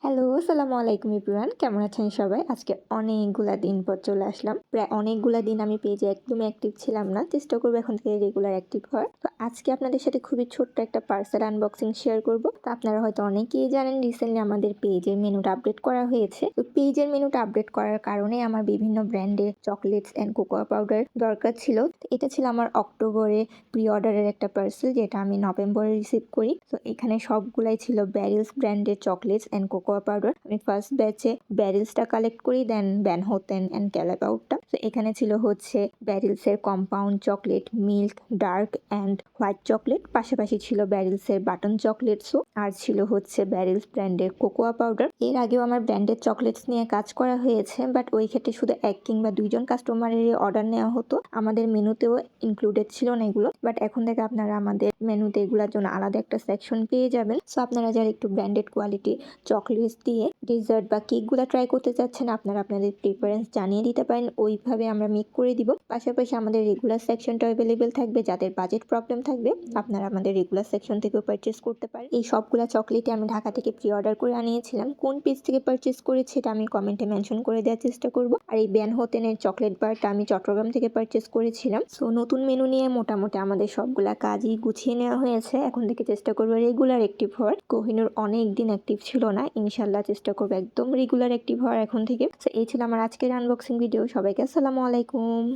Hello, আসসালামু আলাইকুম everyone. কেমন আছেন সবাই? আজকে অনেকগুলা দিন পর চলে আসলাম। প্রায় অনেকগুলা দিন আমি পেজে একদমই অ্যাক্টিভ ছিলাম না। চেষ্টা করব এখন থেকে রেগুলার অ্যাক্টিভ হওয়ার। তো আজকে আপনাদের সাথে খুবই ছোট্ট একটা পার্সেল আনবক্সিং শেয়ার করব। তো আপনারা হয়তো অনেকেই জানেন রিসেন্টলি আমাদের পেজের মেনুটা আপডেট করা হয়েছে। তো পেজের মেনুটা আপডেট করার কারণে আমার বিভিন্ন ব্র্যান্ডের চকোলেটস অ্যান্ড কোকোয়া পাউডার দরকার ছিল। তো এটা ছিল আমার অক্টোবরে প্রি অর্ডারের একটা পার্সেল যেটা আমি নভেম্বরে রিসিভ করি। তো এখানে সবগুলাই ছিল ব্যারিলস ব্র্যান্ডের চকলেটস অ্যান্ড কোকোয়া পাউডার। আমি ফার্স্ট ব্যাচে ব্যারিলসটা কালেক্ট করি, দেন ভ্যান হোতেন অ্যান্ড ক্যালাবাউটটা। তো এখানে ছিল হচ্ছে ব্যারিলসের compound chocolate, milk, dark and white chocolate. পাশাপাশি ছিল ব্যারিলসের বাটন চকলেটসও, আর ছিল হচ্ছে ব্যারিলস ব্র্যান্ডের কোকোয়া পাউডার। এর আগেও আমার ব্র্যান্ডের চকলেটস নিয়ে কাজ করা হয়েছে, বাট ওই ক্ষেত্রে শুধু এক কিংবা দুইজন কাস্টমারেরই অর্ডার নেওয়া হতো। আমাদের মেনুতেও ইনক্লুডেড ছিল না এগুলো, বাট এখন থেকে আপনারা আমাদের মেনুতে এগুলোর জন্য আলাদা একটা সেকশন পেয়ে যাবেন। সো আপনারা যারা একটু ব্র্যান্ডেড কোয়ালিটি চকলেটস দিয়ে ডেজার্ট বা কেকগুলো ট্রাই করতে চাচ্ছেন, আপনারা আপনাদের প্রিফারেন্স জানিয়ে দিতে পারেন, ওইভাবে আমরা মেক করে দিব। পাশাপাশি আমাদের রেগুলার সেকশনটা অ্যাভেলেবেল থাকবে। যাদের বাজেট প্রবলেম থাকবে আপনারা আমাদের রেগুলার সেকশন থেকেও পারচেস করতে পারেন। এই সবগুলো চকলেটই আমি ঢাকা থেকে প্রি অর্ডার করে আনিয়েছিলাম। কোন পেজ থেকে পারচেস করেছি এটা আমি কমেন্টে মেনশন করে দেওয়ার চেষ্টা করব। আর এই ভ্যান হোতেনের চকলেট বারটা আমি চট্টগ্রাম থেকে পারচেস করেছিলাম। সো নতুন মেনু নিয়ে মোটামুটি আমাদের সবগুলা কাজই গুছিয়ে নেওয়া হয়েছে। এখন থেকে চেষ্টা করবো রেগুলার অ্যাক্টিভ হওয়ার। কোহিনুর অনেক দিন অ্যাক্টিভ ছিল না, ইনশাল্লাহ চেষ্টা করবো একদম রেগুলার অ্যাক্টিভ হওয়ার এখন থেকে। তো এই ছিল আমার আজকের আনবক্সিং ভিডিও। সবাইকে আসসালামু আলাইকুম।